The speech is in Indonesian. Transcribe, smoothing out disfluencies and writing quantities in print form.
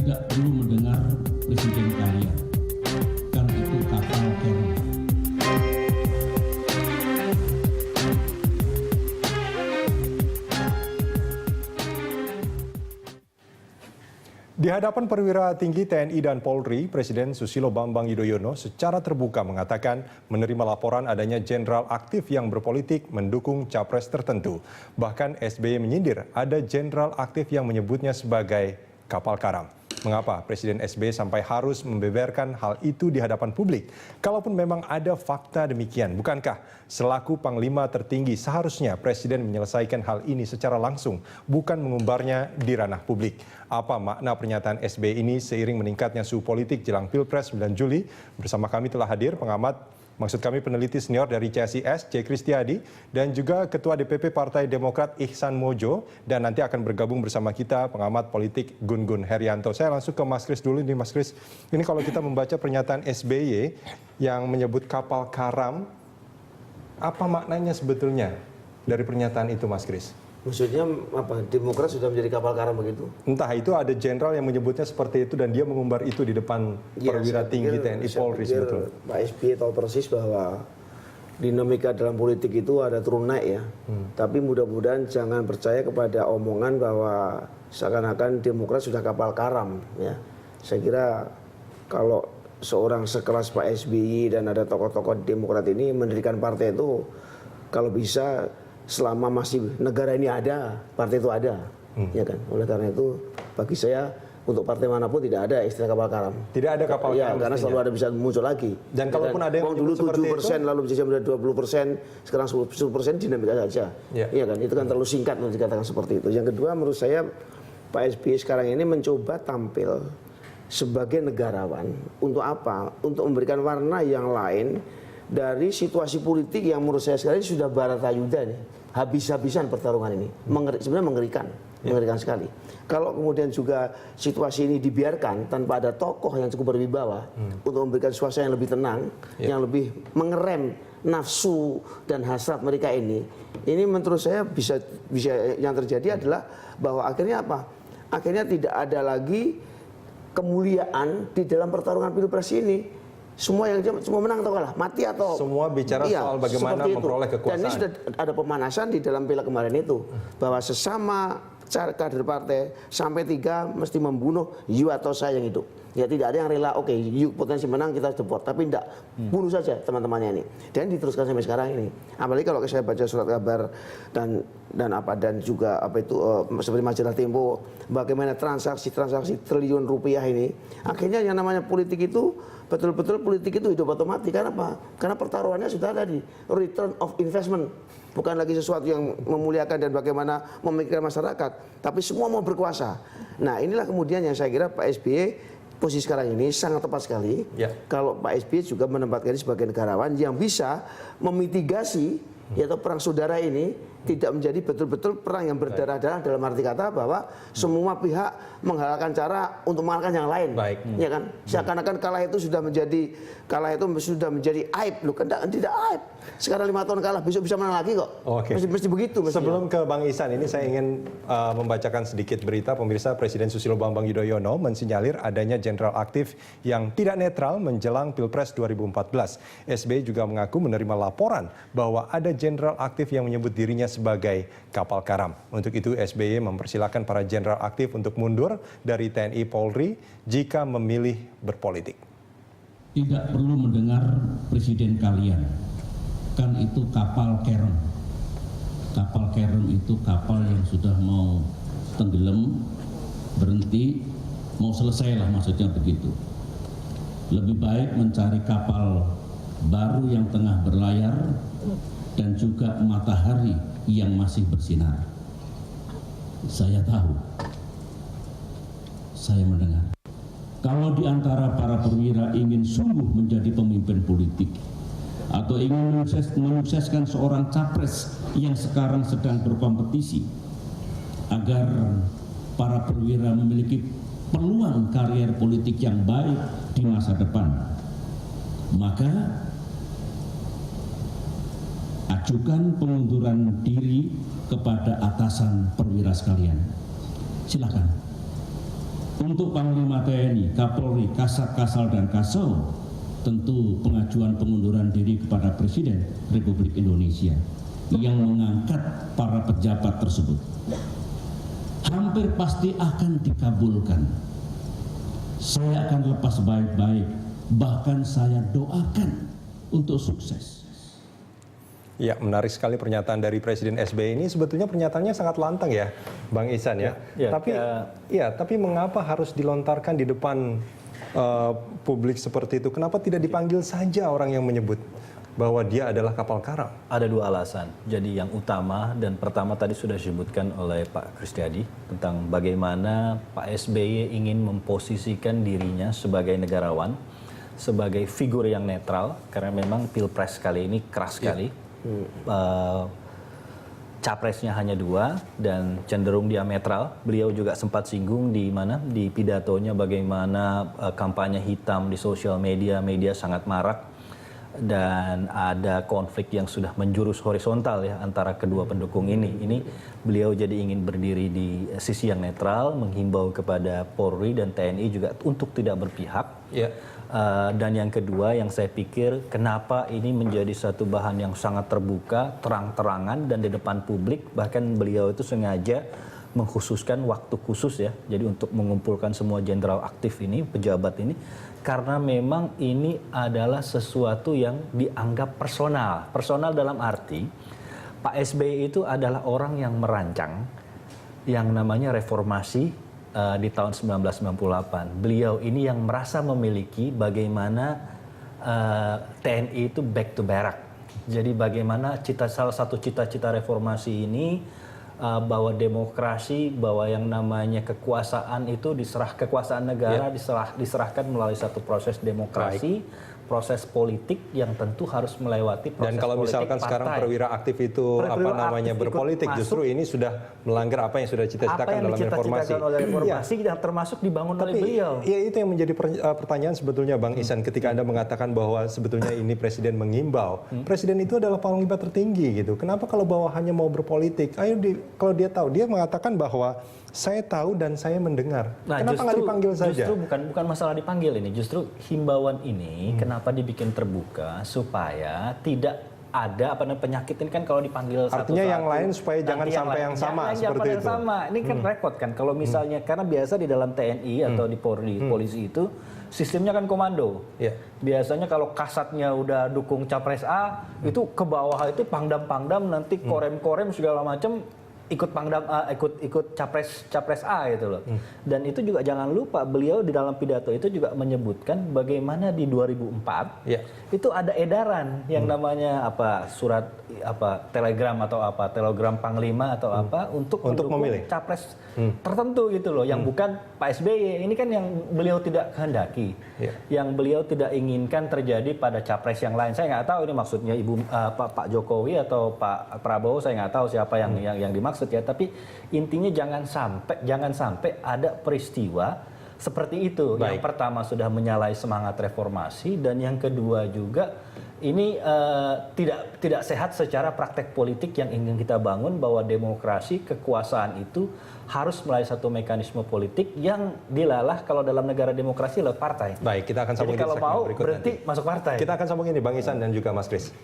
Tidak perlu mendengar presiden kalian, kan itu kapal kereng. Di hadapan perwira tinggi TNI dan Polri, Presiden Susilo Bambang Yudhoyono secara terbuka mengatakan menerima laporan adanya jenderal aktif yang berpolitik mendukung capres tertentu. Bahkan SBY menyindir ada jenderal aktif yang menyebutnya sebagai kapal karam. Mengapa Presiden SBY sampai harus membeberkan hal itu di hadapan publik? Kalaupun memang ada fakta demikian, bukankah selaku Panglima tertinggi seharusnya Presiden menyelesaikan hal ini secara langsung, bukan mengumbarnya di ranah publik? Apa makna pernyataan SBY ini seiring meningkatnya suhu politik jelang Pilpres 9 Juli? Bersama kami telah hadir peneliti senior dari CSIS, C. Kristiadi, dan juga Ketua DPP Partai Demokrat Ihsan Mojo, dan nanti akan bergabung bersama kita pengamat politik Gun Gun Herianto. Saya langsung ke Mas Kris dulu nih, Mas Kris. Ini kalau kita membaca pernyataan SBY yang menyebut kapal karam, apa maknanya sebetulnya dari pernyataan itu, Mas Kris? Maksudnya apa? Demokrat sudah menjadi kapal karam begitu? Entah, itu ada jenderal yang menyebutnya seperti itu dan dia mengumbar itu di depan perwira tinggi TNI Polri sebetulnya. Pak SBY tahu persis bahwa dinamika dalam politik itu ada turun naik ya. Tapi mudah-mudahan jangan percaya kepada omongan bahwa seakan-akan Demokrat sudah kapal karam ya. Saya kira kalau seorang sekelas Pak SBY dan ada tokoh-tokoh Demokrat ini mendirikan partai itu, kalau bisa selama masih negara ini ada, partai itu ada, ya kan. Oleh karena itu, bagi saya untuk partai manapun tidak ada istilah kapal karam. Tidak ada kapal karam. Karena selalu ada bisa muncul lagi. Dan kalaupun ada yang dulu 7% itu, lalu bisa menjadi 20%, sekarang 10% dinamika saja. Iya kan, itu kan terlalu singkat untuk dikatakan seperti itu. Yang kedua, menurut saya Pak SBY sekarang ini mencoba tampil sebagai negarawan. Untuk apa? Untuk memberikan warna yang lain dari situasi politik yang menurut saya sekarang ini sudah baratayuda nih, habis-habisan pertarungan ini, sebenarnya mengerikan sekali. Kalau kemudian juga situasi ini dibiarkan tanpa ada tokoh yang cukup berwibawa untuk memberikan suasana yang lebih tenang, yang lebih mengerem nafsu dan hasrat mereka ini menurut saya bisa yang terjadi adalah bahwa akhirnya apa? Akhirnya tidak ada lagi kemuliaan di dalam pertarungan Pilpres ini. Semua menang atau kalah, mati atau semua bicara soal bagaimana memperoleh kekuasaan. Dan ini sudah ada pemanasan di dalam pileg kemarin itu, bahwa sesama kader partai sampai 3 mesti membunuh you atau saya yang hidup. Ya tidak ada yang rela, oke, you potensi menang kita support, tapi tidak, bunuh saja teman-temannya ini. Dan diteruskan sampai sekarang ini. Apalagi kalau saya baca surat kabar dan juga seperti majalah Tempo, bagaimana transaksi triliun rupiah ini, akhirnya yang namanya politik itu betul-betul politik itu hidup otomatis. Karena apa? Karena pertaruhannya sudah ada di return of investment. Bukan lagi sesuatu yang memuliakan dan bagaimana memikirkan masyarakat, tapi semua mau berkuasa. Nah, inilah kemudian yang saya kira Pak SBY posisi sekarang ini sangat tepat sekali. Kalau Pak SBY juga menempatkan diri sebagai negarawan yang bisa memitigasi yaitu perang saudara ini tidak menjadi betul-betul perang yang berdarah-darah, dalam arti kata bahwa semua pihak menghalalkan cara untuk mengalahkan yang lain. Ya kan? Seakan-akan kalah itu sudah menjadi aib. Loh, kan tidak aib. Sekarang 5 tahun kalah, besok bisa menang lagi kok. Mesti begitu. Sebelum ke Bang Ihsan, ini saya ingin membacakan sedikit berita. Pemirsa, Presiden Susilo Bambang Yudhoyono mensinyalir adanya jenderal aktif yang tidak netral menjelang Pilpres 2014. SBY juga mengaku menerima laporan bahwa ada jenderal aktif yang menyebut dirinya sebagai kapal karam. Untuk itu SBY mempersilahkan para jenderal aktif untuk mundur dari TNI Polri jika memilih berpolitik. Tidak perlu mendengar presiden kalian, kan itu kapal kereng. Kapal kereng itu kapal yang sudah mau tenggelam, berhenti, mau selesai lah, maksudnya begitu. Lebih baik mencari kapal baru yang tengah berlayar dan juga matahari yang masih bersinar. Saya tahu, saya mendengar. Kalau di antara para perwira ingin sungguh menjadi pemimpin politik atau ingin menyukseskan seorang capres yang sekarang sedang berkompetisi agar para perwira memiliki peluang karier politik yang baik di masa depan, maka ajukan pengunduran diri kepada atasan perwira sekalian. Silakan. Untuk Panglima TNI, Kapolri, Kasat, Kasal, dan Kasau, tentu pengajuan pengunduran diri kepada Presiden Republik Indonesia yang mengangkat para pejabat tersebut hampir pasti akan dikabulkan. Saya akan lepas baik-baik, bahkan saya doakan untuk sukses. Ya, menarik sekali pernyataan dari Presiden SBY ini. Sebetulnya pernyataannya sangat lantang ya, Bang Ihsan ya. Tapi mengapa harus dilontarkan di depan publik seperti itu? Kenapa tidak dipanggil saja orang yang menyebut bahwa dia adalah kapal karam? Ada dua alasan. Jadi yang utama dan pertama tadi sudah disebutkan oleh Pak Kristiadi tentang bagaimana Pak SBY ingin memposisikan dirinya sebagai negarawan, sebagai figur yang netral, karena memang pilpres kali ini keras sekali. Capresnya hanya 2 dan cenderung diametral. Beliau juga sempat singgung di pidatonya bagaimana kampanye hitam di sosial media sangat marak. Dan ada konflik yang sudah menjurus horizontal ya antara kedua pendukung ini. Ini beliau jadi ingin berdiri di sisi yang netral, menghimbau kepada Polri dan TNI juga untuk tidak berpihak. Dan yang kedua yang saya pikir kenapa ini menjadi satu bahan yang sangat terbuka, terang-terangan dan di depan publik, bahkan beliau itu sengaja mengkhususkan waktu khusus ya, jadi untuk mengumpulkan semua jenderal aktif ini, pejabat ini, karena memang ini adalah sesuatu yang dianggap personal. Personal dalam arti Pak SBY itu adalah orang yang merancang yang namanya reformasi di tahun 1998. Beliau ini yang merasa memiliki bagaimana TNI itu back to barak. Jadi bagaimana salah satu cita-cita reformasi ini bahwa demokrasi, bahwa yang namanya kekuasaan itu kekuasaan negara diserahkan melalui satu proses demokrasi, proses politik yang tentu harus melewati proses politik. Dan kalau misalkan partai. Sekarang perwira aktif itu berpolitik, justru ini sudah melanggar apa yang sudah cita-citakan dalam reformasi. Oleh reformasi yang termasuk dibangun oleh beliau. Ya itu yang menjadi pertanyaan sebetulnya Bang Ihsan ketika Anda mengatakan bahwa sebetulnya ini Presiden mengimbau. Presiden itu adalah panglima tertinggi gitu. Kenapa kalau bawahannya mau berpolitik? Kalau dia tahu, dia mengatakan bahwa saya tahu dan saya mendengar. Nah, kenapa nggak dipanggil saja? Justru bukan masalah dipanggil ini. Justru himbauan ini kenapa dibikin terbuka supaya tidak ada penyakit ini kan kalau dipanggil satu-satu. Artinya yang lain supaya jangan sampai yang sama seperti itu. Ini kan repot kan kalau misalnya karena biasa di dalam TNI atau di polisi itu sistemnya kan komando. Biasanya kalau kasatnya udah dukung capres A, itu ke bawah itu pangdam-pangdam nanti korem-korem segala macam ikut capres A gitu loh. Dan itu juga jangan lupa beliau di dalam pidato itu juga menyebutkan bagaimana di 2004 itu ada edaran yang namanya surat telegram atau telegram panglima atau untuk memilih capres tertentu gitu loh yang bukan Pak SBY. Ini kan yang beliau tidak kehendaki. Yang beliau tidak inginkan terjadi pada capres yang lain. Saya nggak tahu ini maksudnya Pak Jokowi atau Pak Prabowo, saya nggak tahu siapa yang dimaksud ya, tapi intinya jangan sampai ada peristiwa seperti itu. Yang pertama sudah menyalahi semangat reformasi dan yang kedua juga ini tidak sehat secara praktek politik yang ingin kita bangun bahwa demokrasi kekuasaan itu harus melalui satu mekanisme politik yang dilalah kalau dalam negara demokrasi lewat partai. Baik, kita akan sambung. Jadi kalau mau berhenti masuk partai. Kita akan sambung ini Bang Ihsan dan juga Mas Kris.